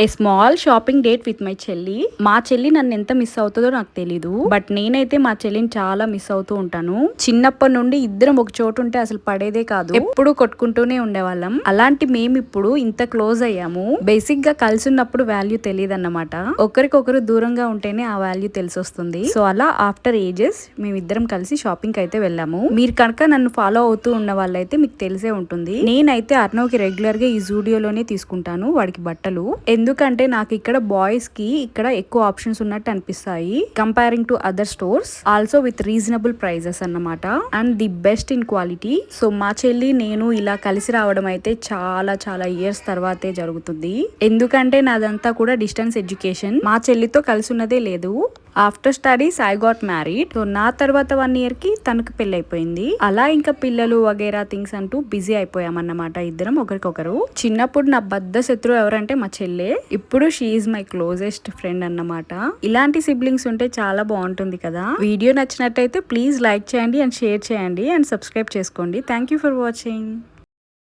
A small shopping date with my చెల్లి. మా చెల్లి నన్ను ఎంత మిస్ అవుతుందో నాకు తెలీదు, బట్ నేనైతే మా చెల్లిని చాలా మిస్ అవుతూ ఉంటాను. చిన్నప్పటి నుండి ఇద్దరం ఒక చోటు ఉంటే అసలు పడేదే కాదు, ఎప్పుడు కొట్టుకుంటూనే ఉండేవాళ్ళం. అలాంటి మేము ఇప్పుడు ఇంత క్లోజ్ అయ్యాము. బేసిక్ గా కలిసి ఉన్నప్పుడు వాల్యూ తెలియదు అన్నమాట, ఒకరికొకరు దూరంగా ఉంటేనే ఆ వాల్యూ తెలిసొస్తుంది. సో అలా ఆఫ్టర్ ఏజెస్ మేమిద్దరం కలిసి షాపింగ్ అయితే వెళ్ళాము. మీరు కనుక నన్ను ఫాలో అవుతూ ఉన్న వాళ్ళైతే మీకు తెలిసే ఉంటుంది. నేనైతే అర్ణవ్కి రెగ్యులర్ గా ఈ జూడియోలోనే తీసుకుంటాను వాడికి బట్టలు. ఎందుకంటే నాకు ఇక్కడ బాయ్స్ కి ఇక్కడ ఎక్కువ ఆప్షన్స్ ఉన్నట్టు అనిపిస్తాయి comparing to other stores. Also with reasonable prices అన్నమాట, and the best in quality. So మా చెల్లి నేను ఇలా కలిసి రావడం అయితే చాలా చాలా ఇయర్స్ తర్వాతే జరుగుతుంది. ఎందుకంటే నాదంతా కూడా డిస్టెన్స్ ఎడ్యుకేషన్. మా చెల్లితో కలిసి ఉన్నదే లేదు. After studies I got married. So నా తర్వాత 1 year కి తనకు పెళ్లి అయిపోయింది. అలా ఇంకా పిల్లలు వగేరా థింగ్స్ అంటూ బిజీ అయిపోయామన్నమాట ఇద్దరం ఒకరికొకరు. చిన్నప్పుడు నా బద్ద శత్రువు ఎవరంటే మా చెల్లె. ఇప్పుడు షీఈ్ మై క్లోజెస్ట్ ఫ్రెండ్ అన్నమాట. ఇలాంటి సిబ్లింగ్స్ ఉంటే చాలా బాగుంటుంది కదా. వీడియో నచ్చినట్టయితే ప్లీజ్ లైక్ చేయండి అండ్ షేర్ చేయండి అండ్ సబ్స్క్రైబ్ చేసుకోండి. Thank you for watching.